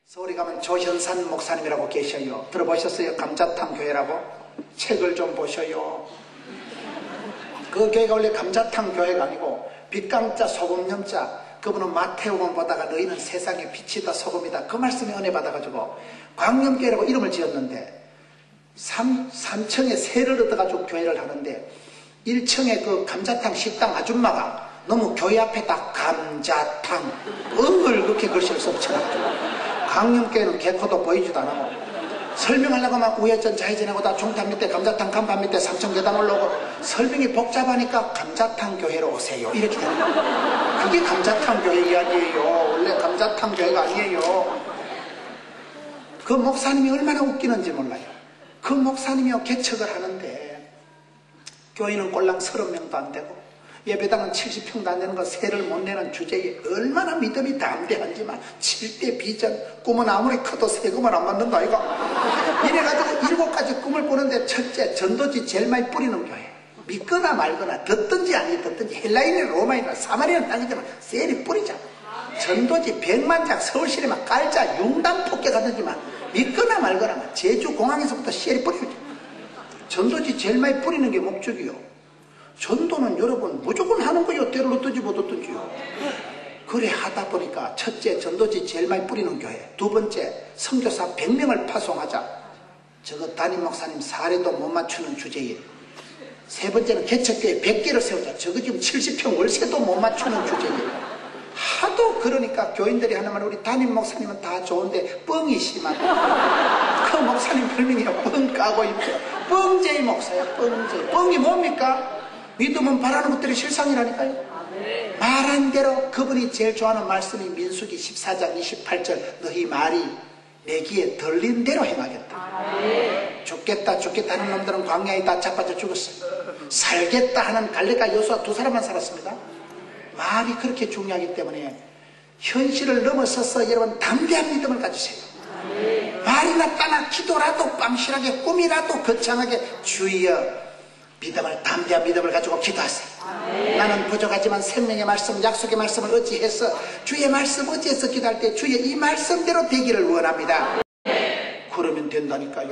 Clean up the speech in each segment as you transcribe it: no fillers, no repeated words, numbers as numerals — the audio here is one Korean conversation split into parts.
서울에 가면 조현산 목사님이라고 계셔요. 들어보셨어요? 감자탕 교회라고? 책을 좀 보셔요. 그 교회가 원래 감자탕 교회가 아니고 빛감자 소금염자, 그분은 마태복음 보다가 너희는 세상의 빛이다 소금이다, 그 말씀에 은혜 받아가지고 광염교회라고 이름을 지었는데 3층에 세를 얻어가지고 교회를 하는데 1층에 그 감자탕 식당 아줌마가 너무 교회 앞에다 감자탕 그렇게 글씨를 써붙여가지고 광염교회는 개코도 보이지도 않고 설명하려고 막 우회전 좌회전하고 다 중탕 밑에 감자탕 간판 밑에 3층 계단 올라오고 설명이 복잡하니까 감자탕 교회로 오세요 이렇게 되는 거예요. 그게 감자탕 교회 이야기예요. 원래 감자탕 교회가 아니에요. 그 목사님이 얼마나 웃기는지 몰라요. 그 목사님이 개척을 하는데 교인은 꼴랑 30명도 안 되고 예배당은 70평도 안 되는 거 세를 못 내는 주제에 얼마나 믿음이 담대한지만 7대 비전, 꿈은 아무리 커도 세금을 안 받는다 아이가. 이래가지고 7가지 꿈을 꾸는데 첫째, 전도지 제일 많이 뿌리는 교회. 믿거나 말거나 듣든지 아니 듣든지 헬라인이나 로마인이나 사마리아는 땅이지만 셀이 뿌리잖아. 전도지 100만장 서울시내만 깔자 융단 폭격하든지만 믿거나 말거나 제주공항에서부터 셀이 뿌리죠. 전도지 제일 많이 뿌리는 게 목적이요. 전도는 여러분 무조건 하는 거예요. 때를 얻든지 못 얻든지요. 그래 하다 보니까 첫째, 전도지 제일 많이 뿌리는 교회. 두 번째, 선교사 100명을 파송하자. 저거 담임 목사님 사례도 못 맞추는 주제에. 세 번째는 개척교회 100개를 세우자. 저거 지금 70평 월세도 못 맞추는 주제에. 하도 그러니까 교인들이 하는 말, 우리 담임 목사님은 다 좋은데 뻥이 심한. 그 목사님 별명이요. 뻥 까고 있고. 뻥제이 목사야. 뻥제이. 뻥이 뭡니까? 믿으면 바라는 것들이 실상이라니까요. 말한 대로 그분이 제일 좋아하는 말씀이 민수기 14장 28절 너희 말이 내 귀에 들린 대로 행하겠다. 죽겠다 하는 놈들은 광야에 다 자빠져 죽었어요. 살겠다 하는 갈렙과 여호수아 두 사람만 살았습니다. 말이 그렇게 중요하기 때문에 현실을 넘어서서 여러분 담대한 믿음을 가지세요. 말이나 따나 기도라도 빵실하게 꿈이라도 거창하게 주여 믿음을, 담대한 믿음을 가지고 기도하세요. 나는 부족하지만 생명의 말씀, 약속의 말씀을 어찌해서 주의 말씀 어찌해서 기도할 때 주의 이 말씀대로 되기를 원합니다. 그러면 된다니까요.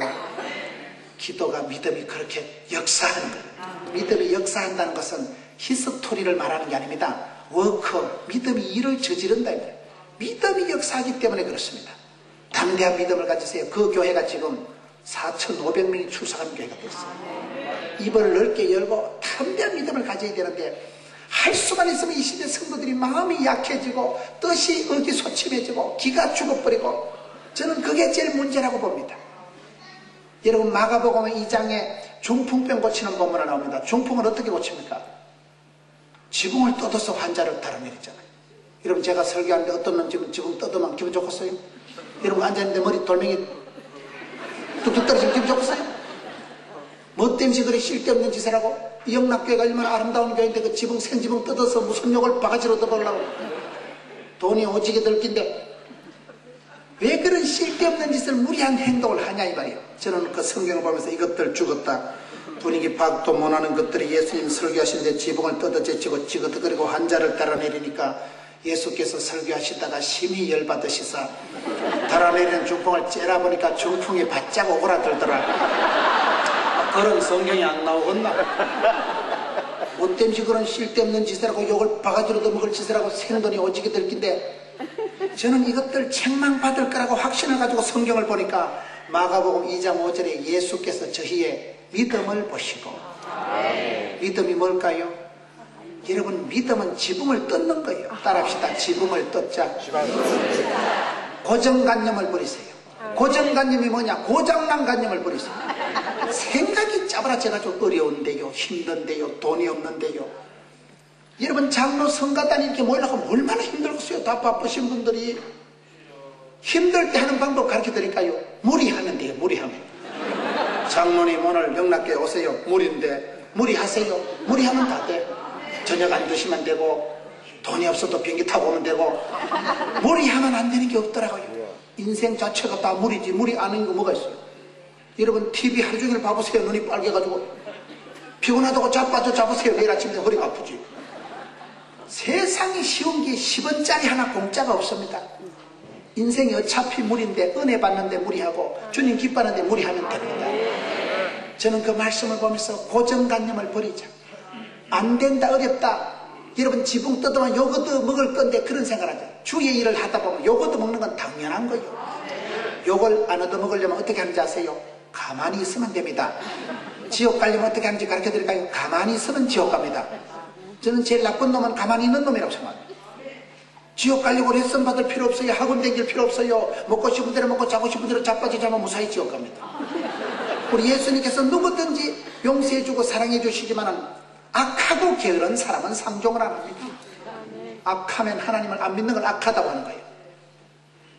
기도가 믿음이 그렇게 역사하는 거예요. 믿음이 역사한다는 것은 히스토리를 말하는 게 아닙니다. 워커, 믿음이 일을 저지른다. 믿음이 역사하기 때문에 그렇습니다. 담대한 믿음을 가지세요. 그 교회가 지금 4,500명이 출석하는 교회가 됐어요. 입을 넓게 열고 담대한 믿음을 가져야 되는데 할 수만 있으면 이 시대 성도들이 마음이 약해지고 뜻이 의기소침해지고 기가 죽어버리고 저는 그게 제일 문제라고 봅니다. 여러분 마가복음 2장에 중풍병 고치는 본문이 나옵니다. 중풍은 어떻게 고칩니까? 지붕을 뜯어서 환자를 달아내리잖아요. 여러분 제가 설교하는데 어떤 놈 지붕 뜯으면 기분 좋겠어요? 여러분 앉아있는데 머리 돌멩이 뚝뚝 떨어지면 기분 좋겠어요? 뭐 때문에 그래 쓸데없는 짓을 하고 영락교회가 얼마나 아름다운 교회인데 그 지붕 생지붕 뜯어서 무슨 욕을 바가지로 뜯어보려고 돈이 오지게 들 낀데 왜 그런 쓸데없는 짓을 무리한 행동을 하냐 이 말이에요. 저는 그 성경을 보면서 이것들 죽었다 분위기 파악도 못하는 것들이 예수님 설교하시는데 지붕을 뜯어제치고 지그덕거리고 환자를 달아내리니까 예수께서 설교하시다가 심히 열받으시사 달아내리는 중풍을 째라보니까 중풍이 바짝 오그라들더라. 그런 성경이 안 나오겠나? 뭐 때문에 그런 쓸데없는 짓을 하고 욕을 바가지로 떠먹을 짓을 하고 생돈이 오지게 될 낀데 저는 이것들 책망받을 거라고 확신을 가지고 성경을 보니까 마가복음 2장 5절에 예수께서 저희의 믿음을 보시고 믿음이 뭘까요? 여러분 믿음은 지붕을 뜯는 거예요. 따라합시다. 지붕을 뜯자. 고정관념을 버리세요. 고정관념이 뭐냐? 고장난관념을 버리세요. 생각이 짜부라져가지고 어려운데요, 힘든데요, 돈이 없는데요. 여러분 장로 성가단이 이렇게 모이려고 하면 얼마나 힘들겠어요. 다 바쁘신 분들이. 힘들 때 하는 방법 가르쳐드릴까요? 무리하면 돼요. 무리하면. 장로님 오늘 영락교회 오세요. 무리인데 무리하세요. 무리하면 다 돼. 저녁 안 드시면 되고 돈이 없어도 비행기 타고 오면 되고 무리하면 안 되는 게 없더라고요. 인생 자체가 다 무리지. 무리 안 하는 거 뭐가 있어요? 여러분 TV 하루 종일 봐보세요. 눈이 빨개가지고 피곤하다고 자빠져 잡으세요. 내일 아침에 허리가 아프지. 세상에 쉬운 게 10원짜리 하나 공짜가 없습니다. 인생이 어차피 무리인데 은혜 받는데 무리하고 주님 기뻐하는데 무리하면 됩니다. 저는 그 말씀을 보면서 고정관념을 버리자. 안 된다, 어렵다. 여러분 지붕 뜯으면 요거트 먹을 건데 그런 생각을 하죠. 주의 일을 하다 보면 요거트 먹는 건 당연한 거예요. 요걸 안 얻어먹으려면 어떻게 하는지 아세요? 가만히 있으면 됩니다. 지옥 가려면 어떻게 하는지 가르쳐 드릴까요? 가만히 있으면 지옥 갑니다. 저는 제일 나쁜 놈은 가만히 있는 놈이라고 생각합니다. 지옥 가려고 레슨 받을 필요 없어요. 학원 다닐 필요 없어요. 먹고 싶은 대로 먹고 자고 싶은 대로 자빠져 자면 무사히 지옥 갑니다. 우리 예수님께서 누구든지 용서해주고 사랑해주시지만은 악하고 게으른 사람은 상종을 안 합니다. 악하면 하나님을 안 믿는 걸 악하다고 하는 거예요.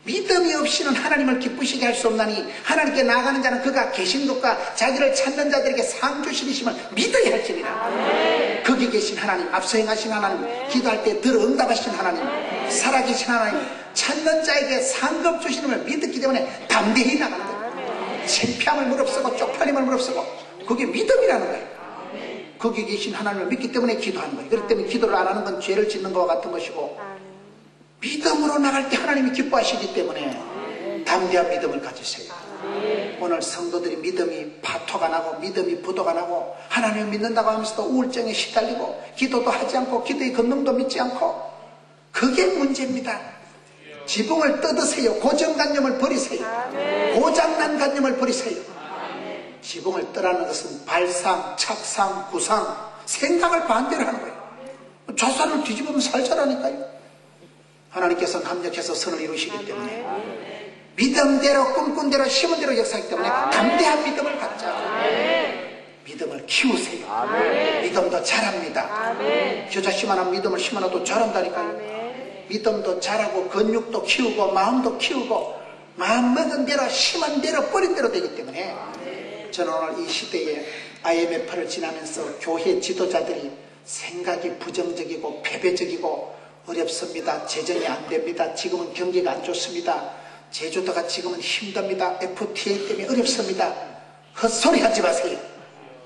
믿음이 없이는 하나님을 기쁘시게 할 수 없나니 하나님께 나아가는 자는 그가 계신 것과 자기를 찾는 자들에게 상 주시심을 믿어야 할지니라. 거기 계신 하나님, 앞서 행하신 하나님, 기도할 때 들어 응답하신 하나님, 살아계신 하나님, 찾는 자에게 상급 주시는 걸 믿었기 때문에 담대히 나가는 거예요. 창피함을 무릅쓰고 쪽팔림을 무릅쓰고 그게 믿음이라는 거예요. 거기 계신 하나님을 믿기 때문에 기도하는 거예요. 그렇기 때문에 기도를 안 하는 건 죄를 짓는 것과 같은 것이고 믿음으로 나갈 때 하나님이 기뻐하시기 때문에 담대한 믿음을 가지세요. 오늘 성도들이 믿음이 파토가 나고 믿음이 부도가 나고 하나님을 믿는다고 하면서도 우울증에 시달리고 기도도 하지 않고 기도의 권능도 믿지 않고 그게 문제입니다. 지붕을 뜯으세요. 고정관념을 버리세요. 고장난 관념을 버리세요. 지붕을 떠나는 것은 발상, 착상, 구상, 생각을 반대로 하는 거예요. 좌살을 뒤집으면 살자라니까요. 하나님께서는 합력해서 선을 이루시기 때문에 믿음대로 꿈꾼 대로 심은 대로 역사하기 때문에 담대한 믿음을 갖자. 믿음을 키우세요. 믿음도 자랍니다. 겨자씨만한 믿음을 심어놔도 자란다니까요. 믿음도 자라고 근육도 키우고 마음도 키우고 마음 먹은 대로 심은 대로 뿌린 대로 되기 때문에 저는 오늘 이 시대에 IMF를 지나면서 교회 지도자들이 생각이 부정적이고 패배적이고 어렵습니다. 재정이 안 됩니다. 지금은 경기가 안 좋습니다. 제주도가 지금은 힘듭니다. FTA 때문에 어렵습니다. 헛소리 하지 마세요.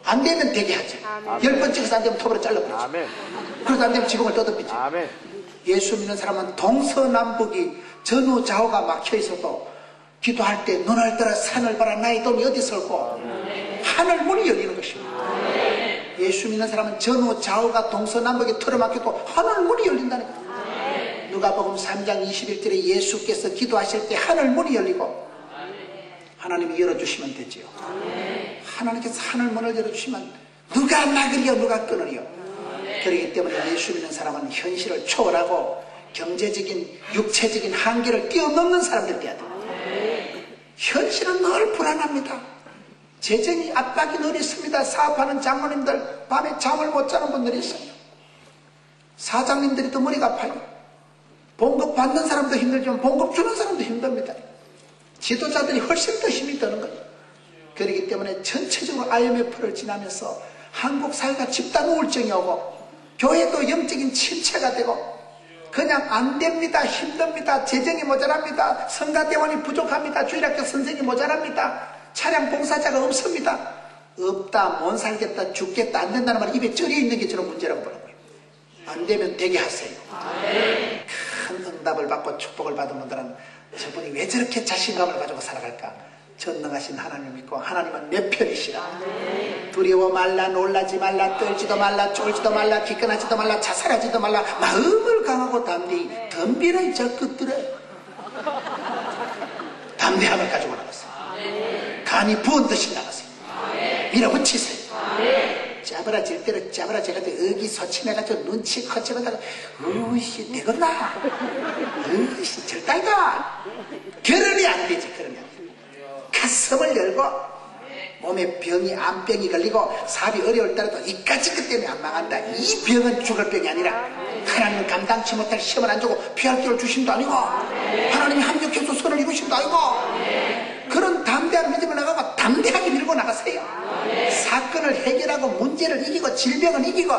안 되면 되게 하죠. 10번 찍어서 안 되면 톱으로 잘라버리죠. 그래서 안 되면 지붕을 뜯어버리죠. 예수 믿는 사람은 동서남북이 전후 좌우가 막혀 있어도 기도할 때 눈을 들어 산을 봐라 나의 도움이 어디서 올고 하늘 문이 열리는 것입니다. 예수 믿는 사람은 전후 좌우가 동서남북에 틀어막혀도 하늘 문이 열린다는 거예요. 누가복음 3장 21절에 예수께서 기도하실 때 하늘 문이 열리고 하나님이 열어주시면 되지요. 하나님께서 하늘 문을 열어주시면 누가 막으려 누가 끊으려. 그렇기 때문에 예수 믿는 사람은 현실을 초월하고 경제적인 육체적인 한계를 뛰어넘는 사람들이 돼야 돼요. 현실은 늘 불안합니다. 재정이 압박이 늘 있습니다. 사업하는 장로님들 밤에 잠을 못 자는 분들이 있어요. 사장님들이 더 머리가 아파요. 봉급 받는 사람도 힘들지만 봉급 주는 사람도 힘듭니다. 지도자들이 훨씬 더 힘이 드는 거예요. 그렇기 때문에 전체적으로 IMF를 지나면서 한국 사회가 집단 우울증이 오고 교회도 영적인 침체가 되고 그냥 안 됩니다. 힘듭니다. 재정이 모자랍니다. 성가대원이 부족합니다. 주일학교 선생이 모자랍니다. 차량 봉사자가 없습니다. 없다, 못 살겠다, 죽겠다, 안 된다는 말이 입에 쩔여 있는 게 저는 문제라고 보는 거예요. 안 되면 되게 하세요. 큰 응답을 받고 축복을 받은 분들은 저분이 왜 저렇게 자신감을 가지고 살아갈까? 전능하신 하나님을 믿고 하나님은 내 편이시라. 두려워 말라, 놀라지 말라, 떨지도 말라, 쫄지도 말라, 기권하지도 말라, 자살하지도 말라. 마음을 강하고 담대히 덤비는 저 끝들에 담대함을 가지고 나갔어요. 간이 부은 듯이 나갔어요. 밀어붙이세요. 짜부라질 대로 짜부라져가지고 의기소침해가지고 눈치 거쳐가다가 으이씨 되겠나? 으이씨 절단가? 결혼이 안 되지. 그러면 가슴을 열고 몸에 병이 암병이 걸리고 사업이 어려울 때라도 이까짓 것 때문에 안 망한다. 이 병은 죽을 병이 아니라 하나님은 감당치 못할 시험을 안 주고 피할 길을 주심도 아니고 하나님이 합력해서 선을 이루심도 아니고 그런 담대한 믿음을 나가고 담대하게 밀고 나가세요. 사건을 해결하고 문제를 이기고 질병을 이기고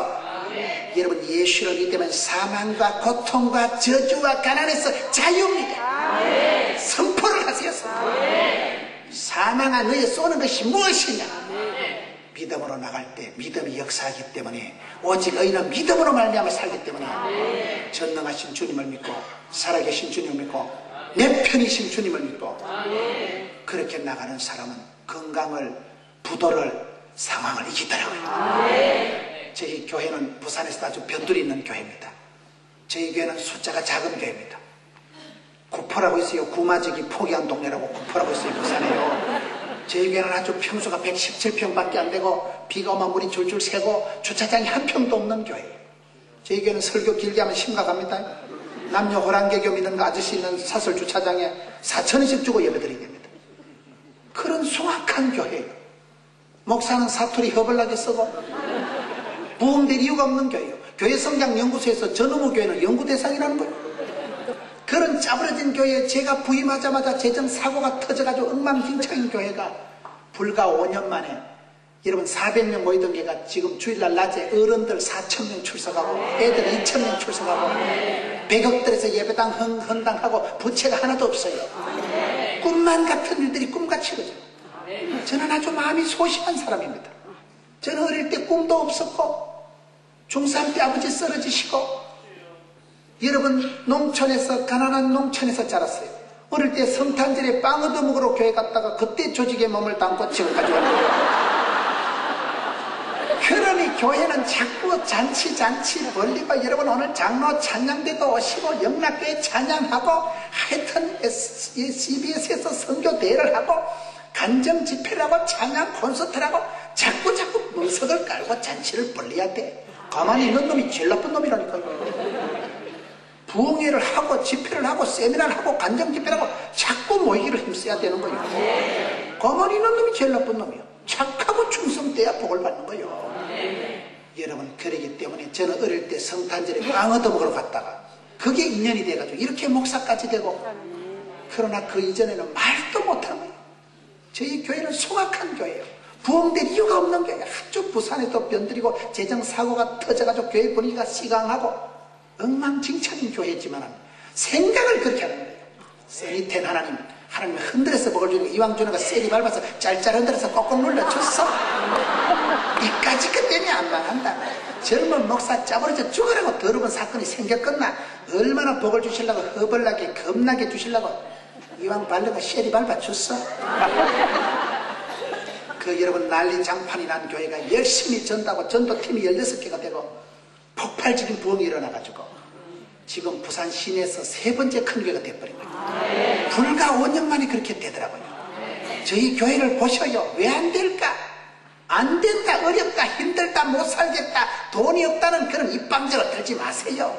여러분 예수를 믿으면 사망과 고통과 저주와 가난에서 자유입니다. 선포를 하세요. 사망한 너에 쏘는 것이 무엇이냐? 믿음으로 나갈 때 믿음이 역사하기 때문에 오직 너희는 믿음으로 말미암아 살기 때문에 전능하신 주님을 믿고 살아계신 주님을 믿고 내 편이신 주님을 믿고 그렇게 나가는 사람은 건강을, 부도를, 상황을 이기더라고요. 저희 교회는 부산에서 아주 변두리 있는 교회입니다. 저희 교회는 숫자가 작은 교회입니다. 구포라고 있어요. 구마지기 포기한 동네라고 구포라고 있어요. 부산에요. 저희 교회는 아주 평수가 117평밖에 안 되고 비가 오면 물이 줄줄 새고 주차장이 한 평도 없는 교회예요. 저희 교회는 설교 길게 하면 심각합니다. 남녀 호랑개교 믿는 거 아저씨 있는 사설 주차장에 4,000원씩 주고 예배드리게 됩니다. 그런 숭악한 교회예요. 목사는 사투리 허벌나게 쓰고 부흥될 이유가 없는 교회예요. 교회 성장 연구소에서 저놈의 교회는 연구 대상이라는 거예요. 그런 짜부러진 교회에 제가 부임하자마자 재정사고가 터져가지고 엉망진창인 교회가 불과 5년 만에 여러분 400명 모이던 교회가 지금 주일날 낮에 어른들 4,000명 출석하고 애들 2,000명 출석하고 100억들에서 예배당 헌당하고 부채가 하나도 없어요. 꿈만 같은 일들이 꿈같이 이루어져요. 저는 아주 마음이 소심한 사람입니다. 저는 어릴 때 꿈도 없었고 중3 때 아버지 쓰러지시고 여러분 농촌에서 가난한 농촌에서 자랐어요. 어릴 때 성탄절에 빵 얻어먹으러 교회 갔다가 그때 조직에 몸을 담고 지금까지 왔어요. 그러니 교회는 자꾸 잔치 벌리고 여러분 오늘 장로 찬양대도 오시고 영락교회 찬양하고 하여튼 CBS에서 선교대회를 하고 간정 집회를 하고 찬양 콘서트를 하고 자꾸 멍석을 깔고 잔치를 벌려야 돼. 가만히 있는 놈이 제일 나쁜 놈이라니까요. 부흥회를 하고 집회를 하고 세미나를 하고 간정 집회를 하고 자꾸 모이기를 힘써야 되는 거예요. 가만히 있는 놈이 제일 나쁜 놈이에요. 착하고 충성돼야 복을 받는 거예요. 여러분 그러기 때문에 저는 어릴 때 성탄절에 빵 얻어먹으러 갔다가 그게 인연이 돼가지고 이렇게 목사까지 되고 그러나 그 이전에는 말도 못한 거예요. 저희 교회는 숭악한 교회예요. 부흥될 이유가 없는 교회예요. 한쪽 부산에도 변들이고 재정사고가 터져가지고 교회 분위기가 시강하고 엉망진창인 교회지만 생각을 그렇게 하는 거예요. 세리텐 하나님 흔들어서 먹을 주니까 이왕 주는 거 세리 밟아서 짤짤 흔들어서 꼭꼭 눌러줬어. 이까지 끝내면 안 망한다. 젊은 목사 짜버려져 죽으라고 더러운 사건이 생겼겠나. 얼마나 복을 주시려고 허벌나게 겁나게 주시려고 이왕 바른 거 세리 밟아줬어. 그 여러분 난리 장판이 난 교회가 열심히 전다고 전도팀이 16개가 되고 폭발적인 부흥이 일어나가지고 지금 부산 시내에서 3번째 큰 교회가 돼버린 거예요. 불과 5년 만에 그렇게 되더라고요. 저희 교회를 보셔요. 왜 안 될까? 안 된다, 어렵다, 힘들다, 못 살겠다, 돈이 없다는 그런 입방정을 들지 마세요.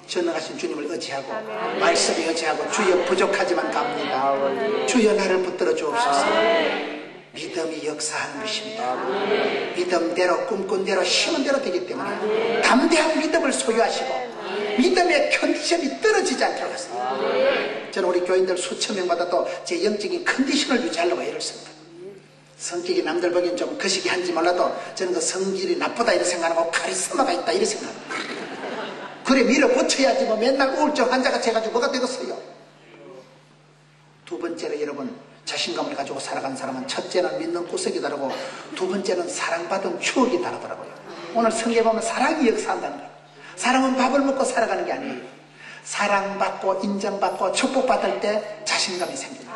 전능하신 주님을 의지하고 말씀에 의지하고 주여 부족하지만 갑니다. 주여 나를 붙들어 주옵소서. 믿음이 역사하는 것입니다. 믿음대로 꿈꾼 대로 심은 대로 되기 때문에 담대한 믿음을 소유하시고 믿음의 컨디션이 떨어지지 않도록 하십니다. 저는 우리 교인들 수천 명마다 또 제 영적인 컨디션을 유지하려고 애를 씁니다. 성격이 남들 보기엔 좀 거시기 한지 몰라도 저는 그 성질이 나쁘다 이렇게 생각하고 카리스마가 있다 이렇게 생각합니다. 그래 밀어붙여야지 뭐 맨날 우울증 환자가 돼가지고 뭐가 되겠어요. 두 번째로 여러분 자신감을 가지고 살아간 사람은 첫째는 믿는 구석이 다르고 두 번째는 사랑받은 추억이 다르더라고요. 오늘 성경에 보면 사랑이 역사한다는 거예요. 사람은 밥을 먹고 살아가는 게 아니에요. 사랑받고 인정받고 축복받을 때 자신감이 생깁니다.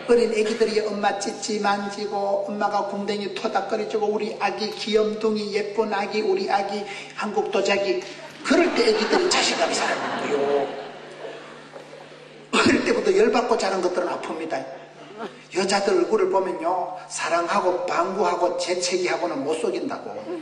어린 애기들이 엄마 찌찌 만지고 엄마가 궁뎅이 토닥거려주고 우리 아기 귀염둥이 예쁜 아기 우리 아기 한국 도자기 그럴 때 애기들이 자신감이 살아나는 거예요. 어릴 때부터 열받고 자란 것들은 아픕니다. 여자들 얼굴을 보면요 사랑하고 방구하고 재채기하고는 못 속인다고.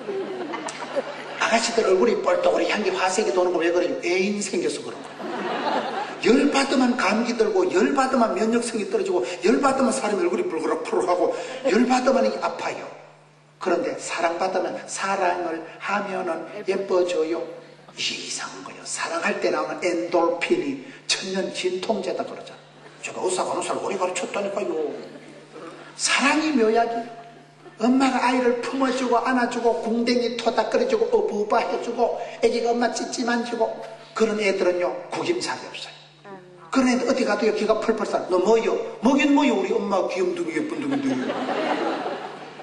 아가씨들 얼굴이 뻘떡거리 향기 화색이 도는 거 왜 그래요? 애인 생겨서 그런 거예요. 열받으면 감기 들고 열받으면 면역성이 떨어지고 열받으면 사람의 얼굴이 붉으락푸르하고 열받으면 아파요. 그런데 사랑받으면 사랑을 하면은 예뻐져요. 이게 이상한 거예요. 사랑할 때 나오는 엔돌핀이 천년 진통제다 그러죠. 제가 의사간호사를 오래 가르쳤다니까요. 사랑이 묘약이에요. 엄마가 아이를 품어주고 안아주고 궁뎅이 토닥거려주고 어부바해주고 애기가 엄마 찌찌 만지고 그런 애들은요 구김살이 없어요. 그런 애들 어디 가도요 기가 펄펄 살. 너 뭐요? 뭐긴 뭐요 우리 엄마 귀염둥이 예쁜둥인데.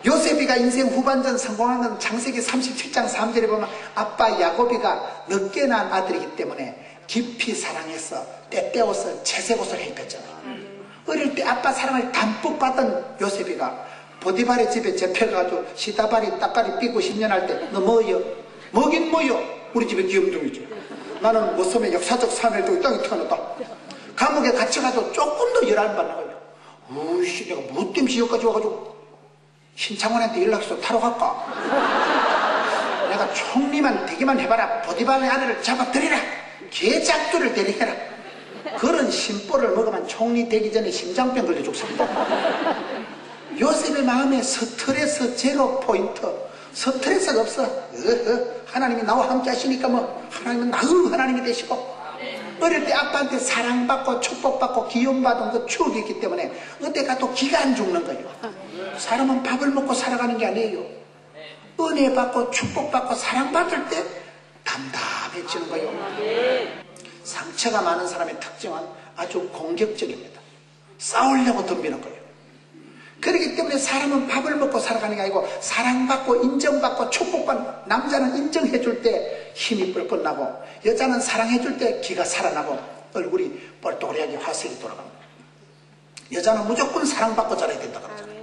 요셉이가 인생 후반전 성공한 건 창세기 37장 3절에 보면 아빠 야곱이가 늦게 낳은 아들이기 때문에 깊이 사랑해서 때때워서 채색옷을 입혔잖아요. 어릴 때 아빠 사랑을 담뿍 받은 요셉이가 보디발의 집에 잡혀가지고 시다발이 따까리 삐고 10년 할 때 너 뭐여? 뭐긴 뭐여? 우리 집에 귀염둥이지. 나는 모섬의 역사적 사멸도 땅에 태어났다. 감옥에 갇혀가지고 조금 더 열 안 받는 거예요. 우씨 내가 뭐 때문에 여기까지 와가지고 신창원한테 연락해서 타러 갈까? 내가 총리만 되기만 해봐라. 보디발의 아내를 잡아들이라. 개작두를 데리해라. 그런 심보를 먹으면 총리 되기 전에 심장병 걸려 죽습니다. 요셉의 마음에 스트레스 제로 포인트. 스트레스가 없어. 하나님이 나와 함께 하시니까 뭐 하나님은 나의 하나님이 되시고, 어릴 때 아빠한테 사랑받고 축복받고 기움받은 그 추억이 있기 때문에 어디 가도 기가 안 죽는 거예요. 사람은 밥을 먹고 살아가는 게 아니에요. 은혜 받고 축복받고 사랑받을 때 담담해지는 거예요. 상처가 많은 사람의 특징은 아주 공격적입니다. 싸우려고 덤비는 거예요. 그렇기 때문에 사람은 밥을 먹고 살아가는 게 아니고 사랑받고 인정받고 축복받는, 남자는 인정해줄 때 힘이 뿔뿔 나고 여자는 사랑해줄 때 기가 살아나고 얼굴이 뻘떡하게 화색이 돌아갑니다. 여자는 무조건 사랑받고 자라야 된다 그러잖아요.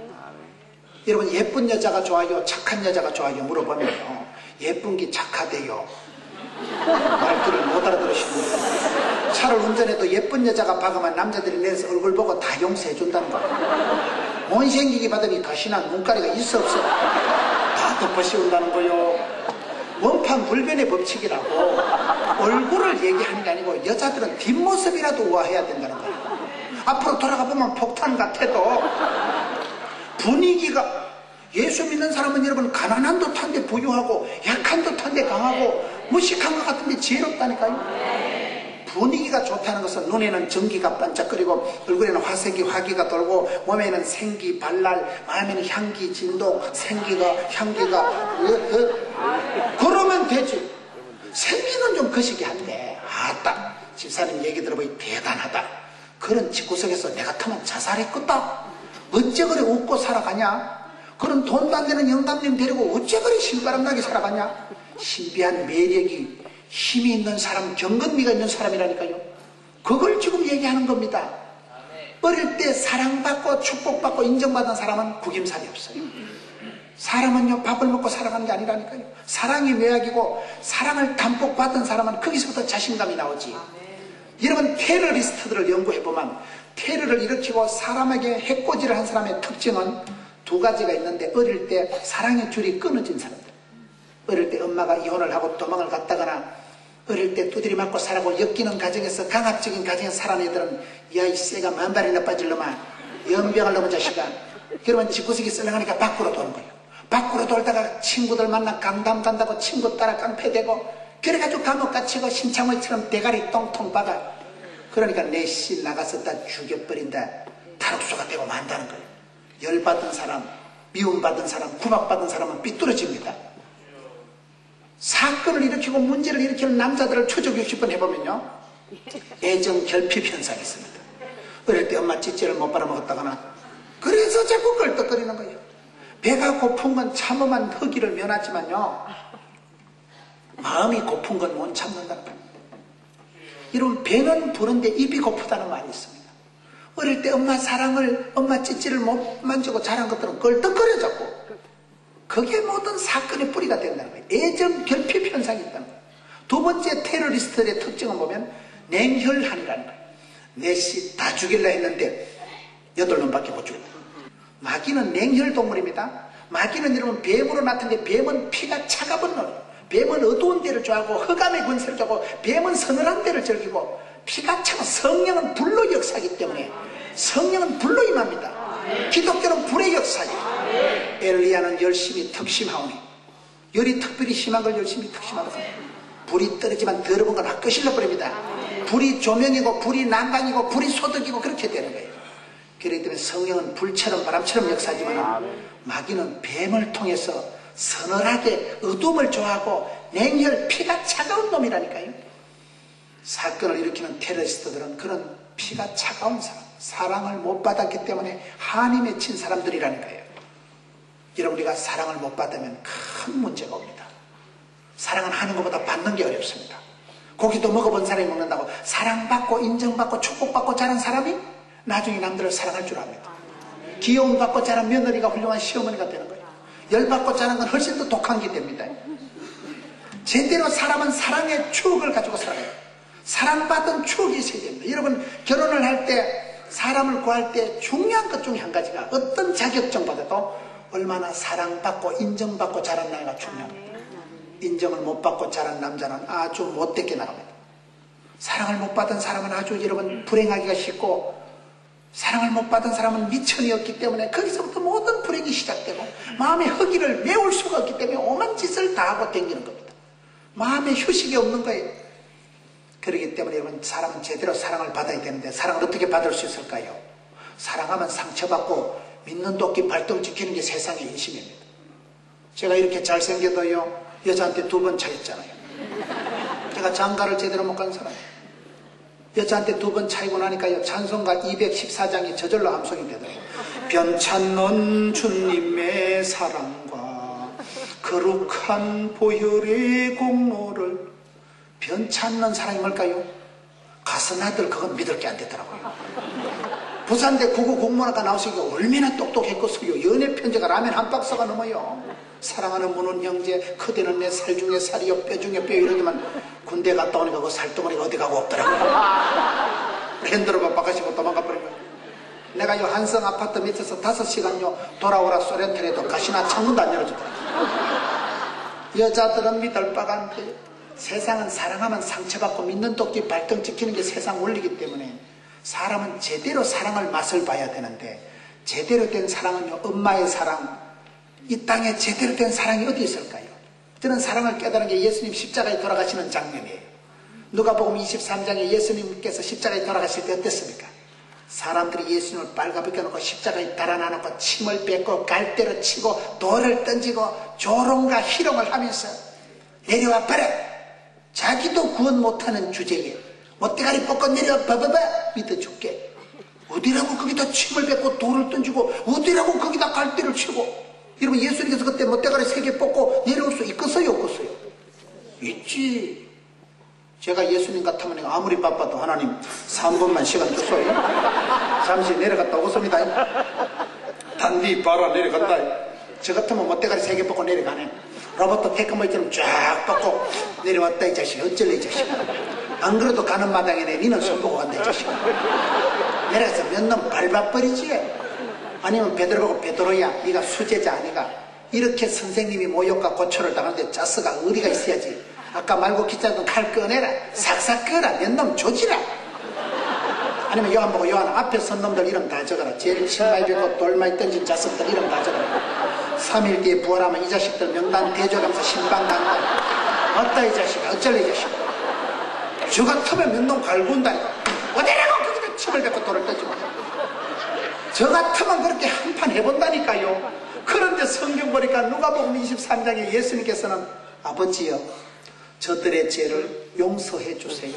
여러분 예쁜 여자가 좋아요? 착한 여자가 좋아요? 물어보면요. 예쁜 게 착하대요. 말귀를 못 알아들으시는 거예요. 차를 운전해도 예쁜 여자가 박으면 남자들이 내려서 얼굴 보고 다 용서해 준다는 거예요. 못생기게 받으니 가시나 눈가리가 있어 없어 다 덮어씌운다는 거요. 원판 불변의 법칙이라고. 얼굴을 얘기하는 게 아니고 여자들은 뒷모습이라도 우아해야 된다는 거예요. 앞으로 돌아가 보면 폭탄 같아도 분위기가, 예수 믿는 사람은 여러분 가난한 듯한데 부유하고 약한 듯한데 강하고 무식한 것 같은데 지혜롭다니까요. 분위기가 좋다는 것은 눈에는 전기가 반짝거리고 얼굴에는 화기가 돌고 몸에는 생기 발랄, 마음에는 향기 진동, 생기가 향기가 그러면 되지. 생기는 좀 거시기 한데 아따 집사님 얘기 들어보니 대단하다. 그런 집구석에서 내 같으면 자살했겠다. 어째 그래 웃고 살아가냐? 그런 돈도 안 되는 영감님 데리고 어째 그래 신바람나게 살아가냐? 신비한 매력이, 힘이 있는 사람, 경건미가 있는 사람이라니까요. 그걸 지금 얘기하는 겁니다. 어릴 때 사랑받고 축복받고 인정받은 사람은 구김살이 없어요. 사람은요 밥을 먹고 살아가는 게 아니라니까요. 사랑이 묘약이고 사랑을 담뿍 받은 사람은 거기서부터 자신감이 나오지. 여러분 테러리스트들을 연구해보면 테러를 일으키고 사람에게 해코지를 한 사람의 특징은 두 가지가 있는데, 어릴 때 사랑의 줄이 끊어진 사람들, 어릴 때 엄마가 이혼을 하고 도망을 갔다거나 어릴 때 두드리 맞고 살아고 엮이는 가정에서, 강압적인 가정에서 살아낸 애들은 야 이 쇠가 만발이나 빠질 놈아, 연병을 넘은 자식아, 그러면 집구석이 썰렁하니까 밖으로 도는 거예요. 밖으로 돌다가 친구들 만나 강담 간다고 친구 따라 깡패되고, 그래가지고 감옥 갇히고 신창호처럼 대가리 똥통 박아. 그러니까 내 씨 나가서 다 죽여버린다, 탈옥수가 되고 만다는 거예요. 열받은 사람, 미움받은 사람, 구박받은 사람은 삐뚤어집니다. 사건을 일으키고 문제를 일으키는 남자들을 추적 60번 해보면요, 애정 결핍 현상이 있습니다. 어릴 때 엄마 찌찌를 못 빨아먹었다거나 그래서 자꾸 껄떡거리는 거예요. 배가 고픈 건 참으면 허기를 면하지만요, 마음이 고픈 건 못 참는다는 거예요. 여러분 배는 부른데 입이 고프다는 말이 있습니다. 어릴 때 엄마 사랑을, 엄마 찌찌를 못 만지고 자란 것들은 껄떡거려 자꾸. 그게 모든 사건의 뿌리가 된다는 거예요. 애정 결핍 현상이 있다는 거예요. 두 번째 테러리스트의 특징을 보면 냉혈한이라는 거예요. 내씨 다 죽일라 했는데 8놈밖에 못 죽였다. 마귀는 냉혈 동물입니다. 마귀는 여러분 뱀으로 나타나는데 뱀은 피가 차가운 놈이에요. 뱀은 어두운 데를 좋아하고 흑암의 권세를 좋아하고 뱀은 서늘한 데를 즐기고, 피가 차고 성령은 불로 역사하기 때문에 성령은 불로 임합니다. 기독교는 불의 역사예요. 엘리야는 열심히 특심하오니, 열이 특별히 심한 걸 열심히 특심하다. 불이 떨어지면 더러운 걸 막 끄실러 버립니다. 불이 조명이고 불이 난방이고 불이 소득이고 그렇게 되는 거예요. 그렇기 때문에 성령은 불처럼 바람처럼 역사하지만 마귀는 뱀을 통해서 서늘하게 어둠을 좋아하고 냉혈, 피가 차가운 놈이라니까요. 사건을 일으키는 테러리스트들은 그런 피가 차가운 사람, 사랑을 못 받았기 때문에 한이 맺힌 사람들이라니까요. 여러분 우리가 사랑을 못 받으면 큰 문제가 옵니다. 사랑은 하는 것보다 받는 게 어렵습니다. 고기도 먹어본 사람이 먹는다고 사랑받고 인정받고 축복받고 자란 사람이 나중에 남들을 사랑할 줄 압니다. 귀여움 받고 자란 며느리가 훌륭한 시어머니가 되는 거예요. 열받고 자란 건 훨씬 더 독한 게 됩니다. 제대로 사람은 사랑의 추억을 가지고 살아요. 사랑받은 추억이 있어야 됩니다. 여러분 결혼을 할 때 사람을 구할 때 중요한 것 중에 한 가지가 어떤 자격증 받아도 얼마나 사랑받고 인정받고 자랐나가 중요합니다. 인정을 못 받고 자란 남자는 아주 못되게 나갑니다. 사랑을 못 받은 사람은 아주 여러분 불행하기가 쉽고 사랑을 못 받은 사람은 미천이었기 때문에 거기서부터 모든 불행이 시작되고 마음의 허기를 메울 수가 없기 때문에 오만 짓을 다 하고 댕기는 겁니다. 마음에 휴식이 없는 거예요. 그렇기 때문에 여러분 사람은 제대로 사랑을 받아야 되는데 사랑을 어떻게 받을 수 있을까요? 사랑하면 상처받고 믿는 도끼 발등 지키는 게 세상의 인심입니다. 제가 이렇게 잘생겨도요 여자한테 2번 차였잖아요. 제가 장가를 제대로 못 간 사람 여자한테 2번 차이고 나니까요 찬송가 214장이 저절로 암송이 되더라고요. 변찮는 주님의 사랑과 거룩한 보혈의 공로를 변찮는 사랑이 뭘까요? 가서나들 그건 믿을 게 안 되더라고요. 부산대 국어 공문학과 나오시기가 얼마나 똑똑했겠어요. 연애 편지가 라면 한 박스가 넘어요. 사랑하는 무는 형제 그대는 내 살 중에 살이요 뼈 중에 뼈 이러지만 군대 갔다 오니까 그 살덩어리가 어디 가고 없더라고요. 핸들어봐 바가시고 도망가 버린 거예요. 내가 요 한성 아파트 밑에서 5시간요 돌아오라 소렌텔에도 가시나 창문도 안 열어주더라고요. 여자들은 믿을 바가 안 돼요. 세상은 사랑하면 상처받고 믿는 도끼 발등 지키는 게 세상 원리이기 때문에 사람은 제대로 사랑을 맛을 봐야 되는데 제대로 된 사랑은요 엄마의 사랑 이 땅에 제대로 된 사랑이 어디 있을까요? 저는 사랑을 깨달은 게 예수님 십자가에 돌아가시는 장면이에요. 누가복음 23장에 예수님께서 십자가에 돌아가실 때 어땠습니까? 사람들이 예수님을 빨가벗겨 놓고 십자가에 달아나놓고 침을 뱉고 갈대로 치고 돌을 던지고 조롱과 희롱을 하면서 내려와 봐라. 자기도 구원 못하는 주제에 못대가리 뽑고 내려와 봐봐봐 믿어 줄게. 어디라고 거기다 침을 뱉고 돌을 던지고 어디라고 거기다 갈대를 치고. 여러분 예수님께서 그때 못대가리 3개 뽑고 내려올 수 있겠어요 없겠어요? 있지. 제가 예수님 같으면 아무리 바빠도 하나님 3분만 시간 주소요. 잠시 내려갔다 오겠습니다. 단디 봐라 내려간다. 저 같으면 못대가리 3개 뽑고 내려가네. 로봇도 테크모이처럼 쫙 뽑고 내려왔다 이 자식. 어쩔래 이 자식. 안 그래도 가는 마당에 니는 손 보고 간다 이 자식. 내려가서 몇 놈 밟아버리지. 아니면 베드로보고 베드로야 네가 수제자 아니가. 이렇게 선생님이 모욕과 고초를 당하는데 짜스가 어디가 있어야지. 아까 말고 기자든 칼 꺼내라. 삭삭 꺼라. 몇 놈 조지라. 아니면 요한 보고 요한 앞에 선 놈들 이름 다 적어라. 제일 신발 뱉고 돌말 던진 자식들 이름 다 적어라. 3일 뒤에 부활하면 이 자식들 명단 대조하면서 신방 간다. 어따 이 자식아 어쩔래 이 자식아. 저 같으면 몇 놈 갈군다니까. 어디라고 거기다 침을 뱉고 돌을 던지고. 저 같으면 그렇게 한판 해본다니까요. 그런데 성경 보니까 누가복음 23장에 예수님께서는 아버지여 저들의 죄를 용서해 주세요.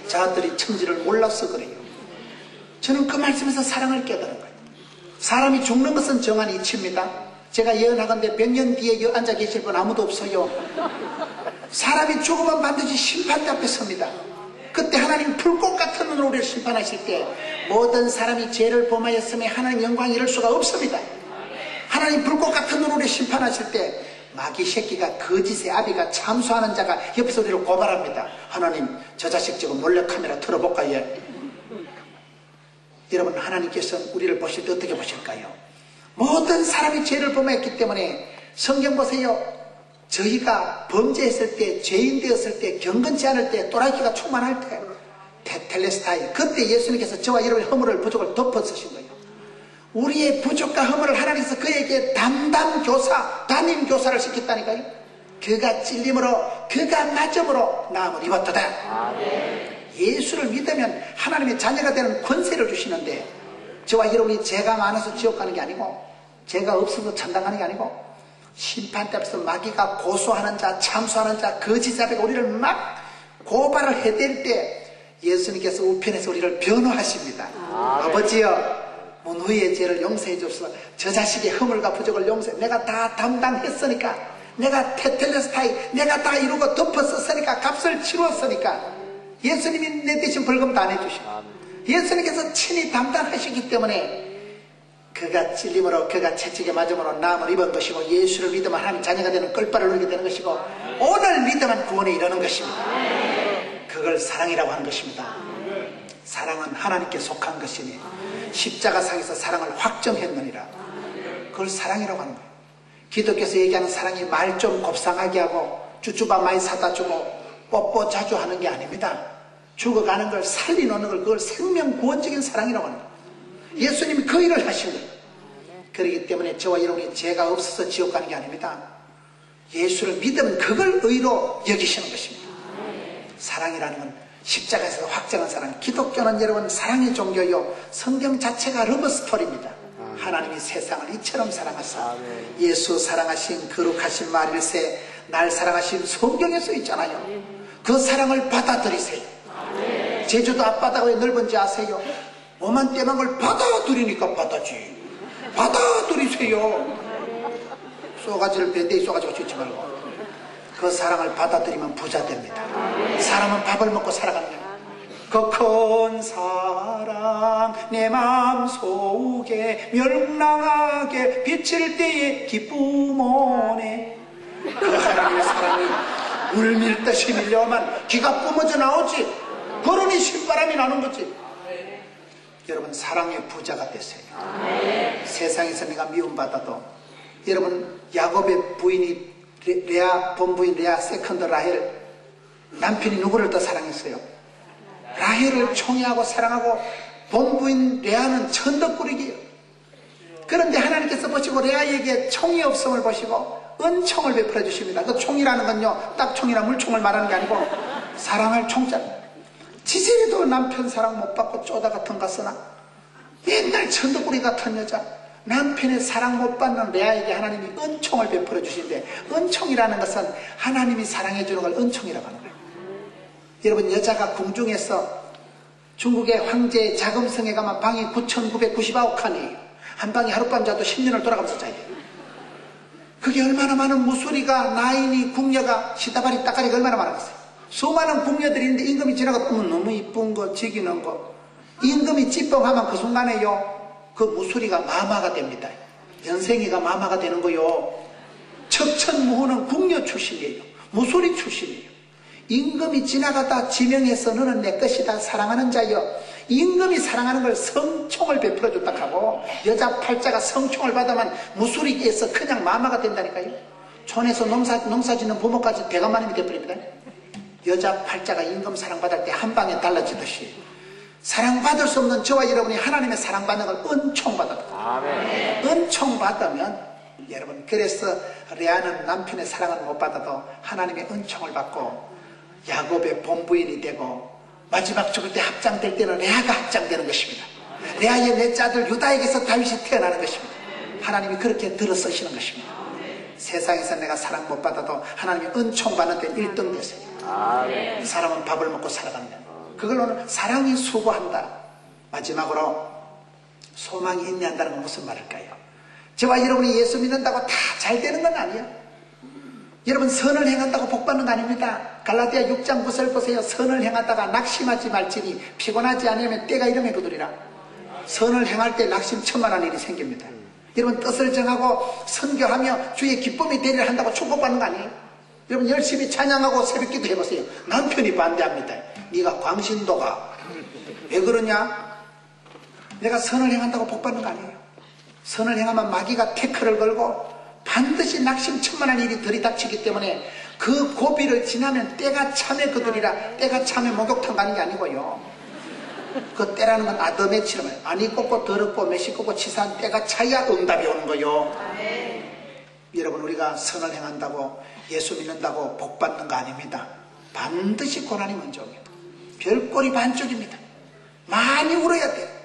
자들이 천지를 몰라서 그래요. 저는 그 말씀에서 사랑을 깨달은 거예요. 사람이 죽는 것은 정한 이치입니다. 제가 예언하건대 100년 뒤에 앉아 계실 분 아무도 없어요. 사람이 죽으면 반드시 심판대 앞에 섭니다. 그때 하나님 불꽃 같은 눈으로 우리를 심판하실 때 모든 사람이 죄를 범하였음에 하나님 영광 이룰 수가 없습니다. 하나님 불꽃 같은 눈으로 우리를 심판하실 때 마귀 새끼가 거짓의 아비가 참소하는 자가 옆에서 우리를 고발합니다. 하나님 저 자식 지금 몰래카메라 틀어볼까요? 예. 여러분 하나님께서 우리를 보실 때 어떻게 보실까요? 모든 사람이 죄를 범했기 때문에 성경 보세요. 저희가 범죄했을 때 죄인 되었을 때 경건치 않을 때 또라이키가 충만할 때 테텔레스타이 그때 예수님께서 저와 여러분의 허물을 부족을 덮어 쓰신 거예요. 우리의 부족과 허물을 하나님께서 그에게 담당 교사 담임 교사를 시켰다니까요. 그가 찔림으로 그가 맞음으로 나음을 입었도다. 예수를 믿으면 하나님의 자녀가 되는 권세를 주시는데 저와 여러분이 죄가 많아서 지옥 가는 게 아니고 죄가 없어서 천당 가는 게 아니고 심판대 앞에서 마귀가 고소하는 자 참소하는 자 거짓자배가 우리를 막 고발을 해댈 때 예수님께서 우편에서 우리를 변호하십니다. 아버지여 문후의 죄를 용서해 줍소서. 저 자식의 허물과 부족을 용서해. 내가 다 담당했으니까 내가 테텔레스타이, 내가 다 이루고 덮어 썼으니까, 값을 치루었으니까 예수님이 내 대신 벌금 다 내주시고 예수님께서 친히 담당하시기 때문에 그가 찔림으로, 그가 채찍에 맞음으로 나음을 입은 것이고, 예수를 믿으면 하나님 자녀가 되는 꿀바를 누리게 되는 것이고, 오늘 믿으면 구원에 이르는 것입니다. 그걸 사랑이라고 하는 것입니다. 사랑은 하나님께 속한 것이니 십자가상에서 사랑을 확정했느니라. 그걸 사랑이라고 하는 거예요. 기독교에서 얘기하는 사랑이 말 좀 곱상하게 하고 쭈쭈밥 많이 사다 주고 뽀뽀 자주 하는 게 아닙니다. 죽어가는 걸 살리놓는 걸, 그걸 생명 구원적인 사랑이라고 하는 거예요. 예수님이 그 일을 하신 거예요. 그렇기 때문에 저와 여러분이 죄가 없어서 지옥 가는 게 아닙니다. 예수를 믿으면 그걸 의로 여기시는 것입니다. 사랑이라는 건 십자가에서 확정한 사랑. 기독교는 여러분 사랑의 종교요, 성경 자체가 러브스토리입니다. 하나님이 세상을 이처럼 사랑하사 예수 사랑하신 거룩하신 말일세 날 사랑하신 성경에 써 있잖아요. 그 사랑을 받아들이세요. 제주도 앞바다가 왜 넓은지 아세요? 오만 떼만 걸 받아들이니까 바다지. 받아들이세요. 쏘가지를 밴대에 쏘가지고 죽지 말고 그 사랑을 받아들이면 부자 됩니다. 사람은 밥을 먹고 살아갑니다. 그 큰 사랑 내 마음속에 명랑하게 비칠 때에 기쁨 오네. 그 하나님의 사랑이 물밀듯이 밀려오면 기가 뿜어져 나오지. 그러니 신바람이 나는 거지. 여러분 사랑의 부자가 되세요. 세상에서 내가 미움받아도, 여러분 야곱의 부인이 레아, 본부인 레아 세컨드 라헬, 남편이 누구를 더 사랑했어요? 라헬을 총애하고 사랑하고 본부인 레아는 천덕꾸리기예요. 그런데 하나님께서 보시고 레아에게 총이 없음을 보시고 은총을 베풀어 주십니다. 그 총이라는 건요, 딱 총이나 물총을 말하는 게 아니고 사랑할 총자. 지지리도 남편 사랑 못 받고 쪼다 같은 가 쓰나? 옛날 천덕꾸리 같은 여자, 남편의 사랑 못 받는 레아에게 하나님이 은총을 베풀어 주시는데, 은총이라는 것은 하나님이 사랑해 주는 걸 은총이라고 하는 거예요. 여러분 여자가 궁중에서 중국의 황제 자금성에 가면 방이 9,999칸이에요. 한 방에 하룻밤 자도 10년을 돌아가면서 자야 돼요. 그게 얼마나 많은 무소리가, 나인이, 궁녀가, 시다바리 따까리가 얼마나 많았겠어요. 수많은 궁녀들이 있는데 임금이 지나가도 너무 이쁜 거, 지기는 거. 임금이 찌뽕하면 그 순간에요, 그 무소리가 마마가 됩니다. 연생이가 마마가 되는 거요. 척천무후는 궁녀 출신이에요. 무소리 출신이에요. 임금이 지나가다 지명해서 너는 내 것이다 사랑하는 자여. 임금이 사랑하는 걸 성총을 베풀어 줬다 하고, 여자 팔자가 성총을 받으면 무소리에서 그냥 마마가 된다니까요. 촌에서 농사 짓는 부모까지 대가마님이 돼버립니다. 여자 팔자가 임금 사랑받을 때 한 방에 달라지듯이 사랑받을 수 없는 저와 여러분이 하나님의 사랑받는 걸 은총받았다. 은총받으면 여러분, 그래서 레아는 남편의 사랑을 못 받아도 하나님의 은총을 받고 야곱의 본부인이 되고, 마지막 죽을 때 합장될 때는 레아가 합장되는 것입니다. 레아의 넷째 아들 유다에게서 다윗이 태어나는 것입니다. 하나님이 그렇게 들어 쓰시는 것입니다. 세상에서 내가 사랑 못 받아도 하나님이 은총 받는 데 1등 되세요. 이 사람은 밥을 먹고 살아갑니다. 그걸로는 사랑이 수고한다. 마지막으로 소망이 인내한다는 건 무슨 말일까요? 저와 여러분이 예수 믿는다고 다 잘 되는 건 아니에요. 여러분 선을 행한다고 복 받는 거 아닙니다. 갈라디아 6장 9절 보세요. 선을 행하다가 낙심하지 말지니 피곤하지 않으면 때가 이름에 거두리라. 선을 행할 때 낙심 천만한 일이 생깁니다. 여러분 뜻을 정하고 선교하며 주의 기쁨이 되리라 한다고 축복받는 거 아니에요? 여러분 열심히 찬양하고 새벽기도 해보세요. 남편이 반대합니다. 네가 광신도가 왜 그러냐? 내가 선을 행한다고 복 받는 거 아니에요. 선을 행하면 마귀가 태클을 걸고 반드시 낙심천만한 일이 들이닥치기 때문에 그 고비를 지나면 때가 참에 거두리라. 때가 참에 목욕탕 가는 게 아니고요. 그 때라는 건 아더매치로 아니 꼽고 더럽고 매시 꼽고 치사한 때가 차야 응답이 오는 거요. 여러분 우리가 선을 행한다고 예수 믿는다고 복 받는 거 아닙니다. 반드시 고난이 먼저 옵니다. 별꼴이 반쪽입니다. 많이 울어야 돼요.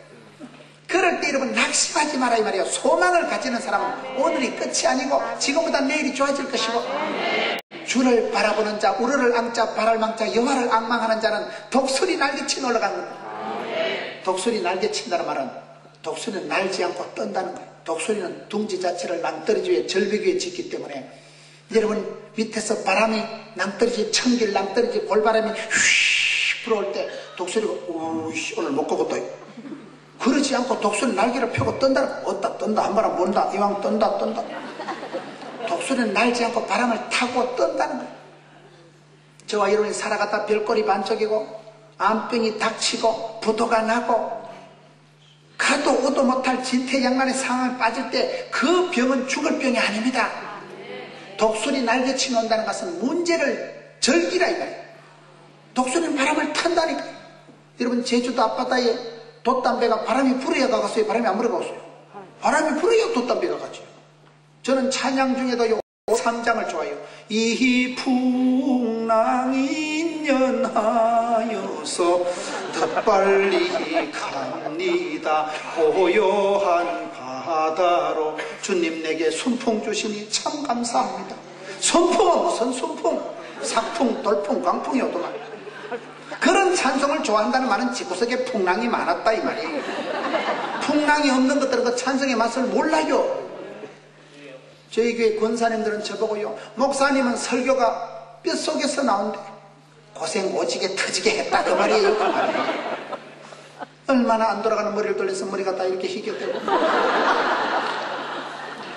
그럴 때 여러분 낙심하지 마라 이 말이에요. 소망을 가지는 사람은 오늘이 끝이 아니고 지금보다 내일이 좋아질 것이고, 주를 바라보는 자, 우러를 앙자 바랄망자 여호와를 앙망하는 자는 독수리 날개치는 올라가는 겁니다. 독수리 날개친다는 말은 독수리는 날지 않고 뜬다는 거예요. 독수리는 둥지 자체를 낭떠러지 위에 절벽 위에 짓기 때문에 여러분 밑에서 바람이 낭떠러지 청길 낭떠러지 골바람이 휘 불어올 때 독수리가 우씨 오늘 못 가고 또 그러지 않고 독수리 날개를 펴고 떤다 어따 떤다 한 바람 본다 이왕 떤다 독수리는 날지 않고 바람을 타고 떤다는 거예요. 저와 여러분이 살아갔다 별꼴이 반쪽이고 암병이 닥치고 부도가 나고 가도 오도 못할 진퇴양난의 상황에 빠질 때 그 병은 죽을 병이 아닙니다. 독수리 날개치며 온다는 것은 문제를 즐기라 이거예요. 독수리는 바람을 탄다니까. 여러분 제주도 앞바다에 돛담배가 바람이 불어야 가갔어요? 바람이 안 불어가갔어요? 바람이 불어야 돛담배가 가죠. 저는 찬양 중에도 요 3장을 좋아해요. 이 풍랑이 연하여서 더 빨리 갑니다. 고요한 바다로 주님 내게 순풍 주시니 참 감사합니다. 순풍은 무슨 순풍? 삭풍, 돌풍, 광풍이 오더만. 그런 찬송을 좋아한다는 말은 집구석에 풍랑이 많았다 이 말이에요. 풍랑이 없는 것들은 그 찬송의 맛을 몰라요. 저희 교회 권사님들은 저보고요, 목사님은 설교가 뼛속에서 나온대. 고생 오지게 터지게 했다 그 말이에요. 그 말이에요. 얼마나 안 돌아가는 머리를 돌려서 머리가 다 이렇게 희격되고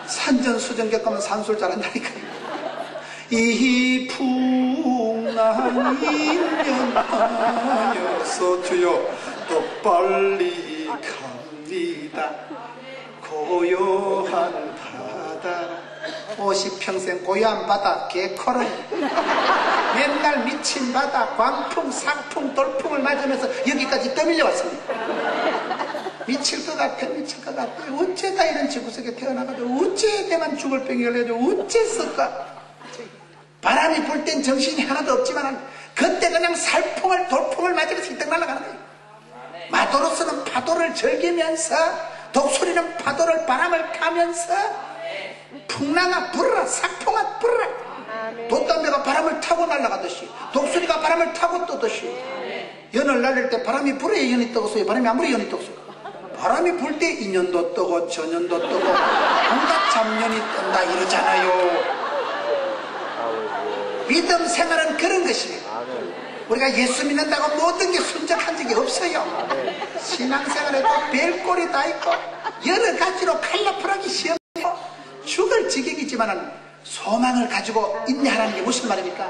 산전수전 겪으면 산술 잘한다니까요. 이 풍랑이 연하여서 주여 더 빨리 갑니다. 고요한 바다 50평생 고요한 바다 개코름 맨날 미친 바다 광풍 삭풍 돌풍을 맞으면서 여기까지 떠밀려 왔습니다. 미칠 것 같아 미칠 것 같아. 어째다 이런 지구석에 태어나가지고 어째 내만 죽을 병이 걸려가지고 어째서까. 바람이 불 땐 정신이 하나도 없지만 그때 그냥 살풍을 돌풍을 맞으면서 휘떡 날아가는 거예요. 마도로서는 파도를 즐기면서 독수리는 파도를 바람을 타면서 풍랑아 불어라 삭풍아 불어라. 돛담배가 바람을 타고 날아가듯이 독수리가 바람을 타고 떠듯이 연을 날릴 때 바람이 불어야 연이 떠겠어요? 바람이 안 불어야 연이 떠겠어요? 바람이 불 때 인연도 떠고 전연도 떠고 온갖 잡년이 뜬다 이러잖아요. 믿음 생활은 그런 것입니다. 우리가 예수 믿는다고 모든 게 순적한 적이 없어요. 신앙생활에도 별꼴이 다 있고 여러 가지로 컬러풀하기 시험이고 죽을 지경이지만 소망을 가지고 인내하라는 게 무슨 말입니까?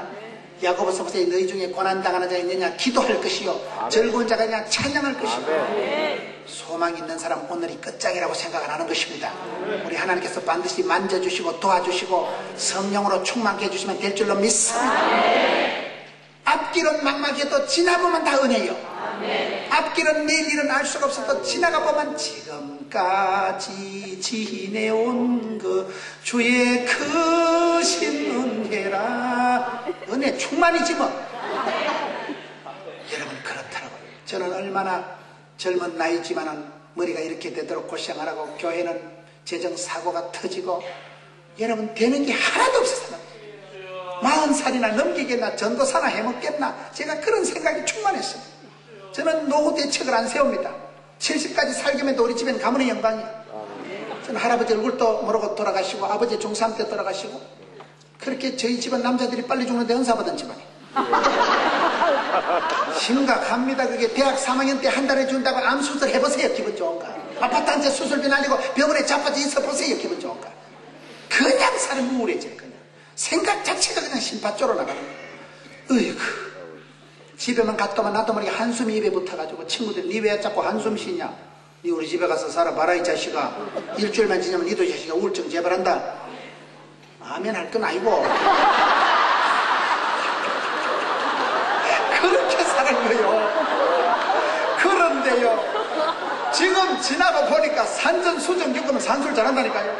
야고보서 보세요. 너희 중에 고난당하는 자가 있느냐? 기도할 것이요 즐거운 자가 있느냐? 찬양할 것이요. 소망 있는 사람 오늘이 끝장이라고 생각을 하는 것입니다. 우리 하나님께서 반드시 만져주시고 도와주시고 성령으로 충만케 해주시면 될 줄로 믿습니다. 앞길은 막막해도 지나보면 다 은혜요. 앞길은 내일 일은 알 수가 없어도 지나가 보면 지금까지 지내온 그 주의 크신 은혜라. 은혜 충만이지 뭐. 여러분 그렇더라고요. 저는 얼마나 젊은 나이지만 머리가 이렇게 되도록 고생하라고 교회는 재정사고가 터지고 여러분 되는 게 하나도 없었어요. 40살이나 넘기겠나 전도사나 해먹겠나 제가 그런 생각이 충만했어요. 저는 노후 대책을 안 세웁니다. 70까지 살기면 우리 집엔 가문의 영광이에요. 저는 할아버지 얼굴도 모르고 돌아가시고 아버지 중3 때 돌아가시고 그렇게 저희 집은 남자들이 빨리 죽는데 은사받은 집안이에요. 심각합니다. 그게 대학 3학년 때 한 달에 준다고 암 수술 해보세요. 기분 좋은가? 아파트 한 채 수술비 날리고 병원에 자빠져 있어보세요. 기분 좋은가? 그냥 사람 우울해져요. 그냥 생각 자체가 그냥 심파쪼로 나가는 거예요. 으이구 집에만 갔더만 나도 모르게 한숨이 입에 붙어가지고 친구들이 니 왜 자꾸 한숨 쉬냐? 니 우리 집에 가서 살아봐라 이 자식아. 일주일만 지나면 니도 이 자식아 우울증 재발한다. 아멘 할 건 아니고 그렇게 사는 거요. 그런데요 지금 지나고 보니까 산전수전 겪으면 산술 잘한다니까요.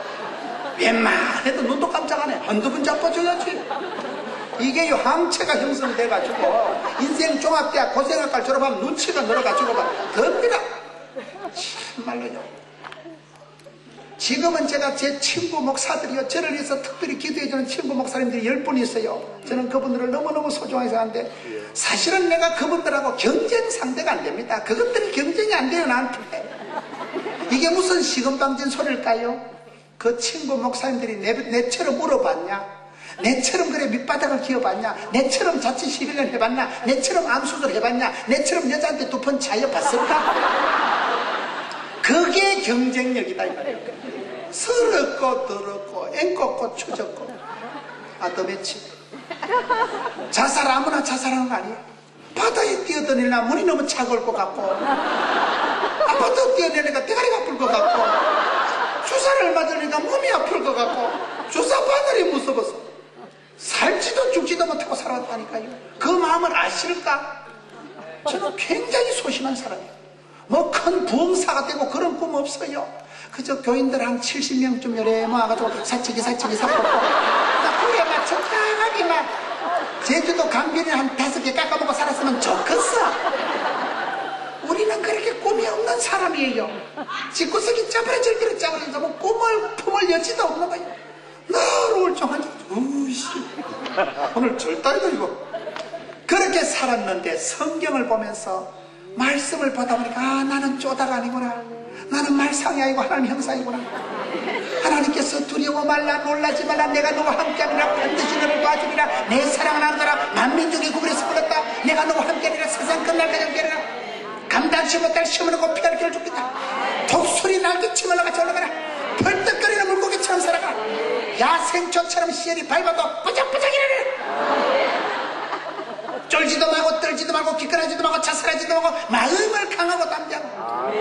웬만해도 눈도 깜짝 안 해. 한두 번 자빠져야지. 이게 항체가 형성돼가지고 인생 종합대학 고생학과를 졸업하면 눈치가 늘어가지고 막 덥니다. 참말로요. 지금은 제가 제 친구 목사들이요 저를 위해서 특별히 기도해주는 친구 목사님들이 10분 있어요. 저는 그분들을 너무너무 소중하게 생각하는데 사실은 내가 그분들하고 경쟁 상대가 안 됩니다. 그것들이 경쟁이 안 돼요 나한테. 이게 무슨 시금방진 소리일까요? 그 친구 목사님들이 내처럼 물어봤냐? 내처럼 그래 밑바닥을 기어봤냐? 내처럼 자칫 11년 해봤나? 내처럼 암수술 해봤냐? 내처럼 여자한테 2번 차여봤을까? 그게 경쟁력이다 이 말이에요. 서럽고 더럽고 앵껍고 추졌고 아더매치. 자살 아무나 자살하는 거 아니에요. 바다에 뛰어다니려면 물이 너무 차가울 것 같고, 아파트 뛰어내니까 대가리가 아플 것 같고, 주사를 맞으니까 몸이 아플 것 같고, 주사 바늘이 무서워서 살지도 죽지도 못하고 살아왔다니까요. 그 마음을 아실까? 저는 굉장히 소심한 사람이에요. 뭐 큰 부흥사가 되고 그런 꿈 없어요. 그저 교인들 한 70명쯤 요래 모아가지고 사치기 사포고 그게 막 적당하게 막 제주도 강변에 한 5개 깎아먹고 살았으면 좋겠어. 우리는 그렇게 꿈이 없는 사람이에요. 집구석이 짜부러질기로 짜부러져서 뭐 꿈을 품을 여지도 없는 거예요. 늘 울쩡하지. 우씨 오늘 절단이다 이거. 그렇게 살았는데 성경을 보면서 말씀을 보다 보니까 아 나는 쪼다가 아니구나. 나는 말상이 아니고 하나님 형상이구나. 하나님께서 두려워 말라 놀라지 말라 내가 너와 함께하리라 반드시 너를 도와주리라. 내 사랑을 아느라 만민중에 구별해서 불렀다. 내가 너와 함께하리라 세상 끝날까지 함께하리라. 감당치 못할 시험을 놓고 피할 길을 죽겠다. 독수리 날개치며 올라같이 올라가라. 벌떡거리는 물고기처럼 살아가. 야생초처럼 씨알이 밟아도 뿌적뿌적이라라. 쫄지도 말고 떨지도 말고 기끌하지도 말고 자살하지도 말고 마음을 강하고 담대하고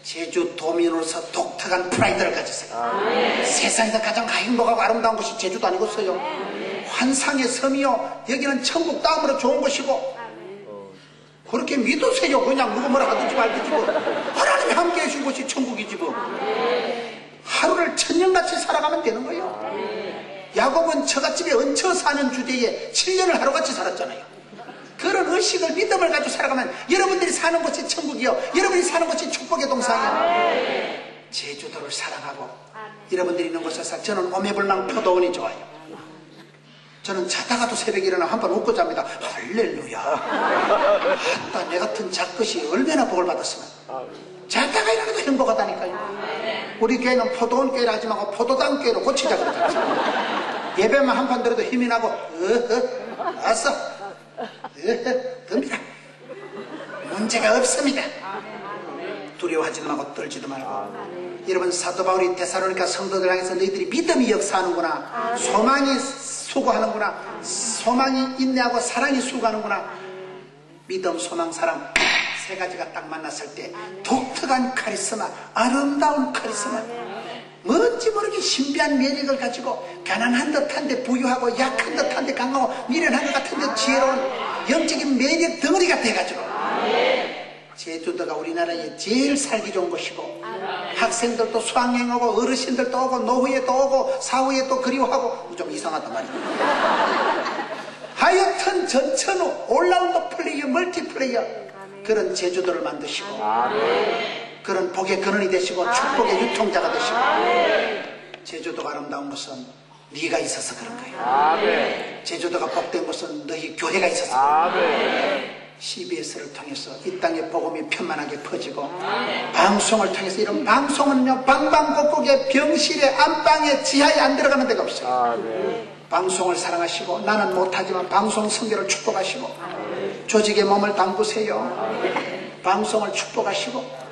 제주 도민으로서 독특한 프라이드를 가졌어요. 세상에서 가장 행복하고 아름다운 곳이 제주도 아니겠어요. 환상의 섬이요 여기는 천국 다음으로 좋은 곳이고 그렇게 믿으세요. 그냥 누구 뭐라 하든지 말든지 뭐. 하나님이 함께 해주신 곳이 천국이지 뭐. 하루를 천년같이 살아가면 되는 거예요. 야곱은 처갓집에 얹혀 사는 주제에 7년을 하루같이 살았잖아요. 그런 의식을 믿음을 가지고 살아가면 여러분들이 사는 곳이 천국이요 여러분이 사는 곳이 축복의 동산이요. 제주도를 사랑하고 여러분들이 있는 곳에서 저는 오매불망 표도원이 좋아요. 저는 자다가도 새벽에 일어나 한번 웃고 잡니다. 할렐루야. 아따 내 같은 작것이 얼마나 복을 받았으면. 자다가 일어나도 행복하다니까요. 우리 교회는 포도원 교회를 하지 말고 포도당 교회로 고치자 그러잖아요. 예배만 한 판 들어도 힘이 나고 알았어 듭니다. 문제가 없습니다. 두려워하지도 말고 떨지도 말고. 여러분 사도 바울이 데살로니가 성도들 향해서 너희들이 믿음이 역사하는구나, 소망이 수고하는구나, 소망이 인내하고 사랑이 수고하는구나. 믿음, 소망, 사랑 세 가지가 딱 만났을 때 독특한 카리스마, 아름다운 카리스마, 뭔지 모르게 신비한 매력을 가지고 가난한 듯한데 부유하고 약한 듯한데 강하고 미련한 것 같은데 지혜로운 영적인 매력 덩어리가 돼가지고 제주도가 우리나라에 제일 살기 좋은 곳이고 학생들도 수학여행 오고 어르신들도 오고 노후에도 오고 사후에도 그리워하고 좀 이상하단 말이에요. 하여튼 전천후 올라운드 플레이어 멀티플레이어 그런 제주도를 만드시고 그런 복의 근원이 되시고 축복의 유통자가 되시고 제주도가 아름다운 것은 네가 있어서 그런 거예요. 제주도가 복된 것은 너희 교회가 있어서 CBS를 통해서 이 땅의 복음이 편만하게 퍼지고 방송을 통해서 이런 방송은요 방방곡곡에 병실에 안방에 지하에 안 들어가는 데가 없어요. 방송을 사랑하시고 나는 못하지만 방송 선교를 축복하시고 조직에 몸을 담그세요. 방송을 축복하시고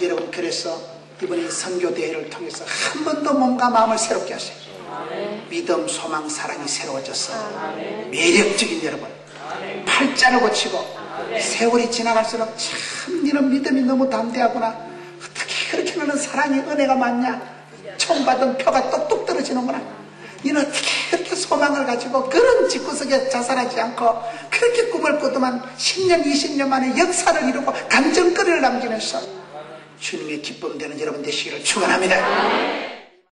여러분 그래서 이번에 선교대회를 통해서 한 번 더 몸과 마음을 새롭게 하세요. 믿음, 소망, 사랑이 새로워져서 매력적인 여러분 팔자를 고치고 세월이 지나갈수록 참 너는 믿음이 너무 담대하구나. 어떻게 그렇게 너는 사랑의 은혜가 많냐. 총 받은 표가 똑똑 떨어지는구나. 너는 어떻게 그렇게 소망을 가지고 그런 집구석에 자살하지 않고 그렇게 꿈을 꾸더만 10년 20년 만에 역사를 이루고 감정거리를 남기면서 주님의 기쁨 되는 여러분 되시기를 축원합니다.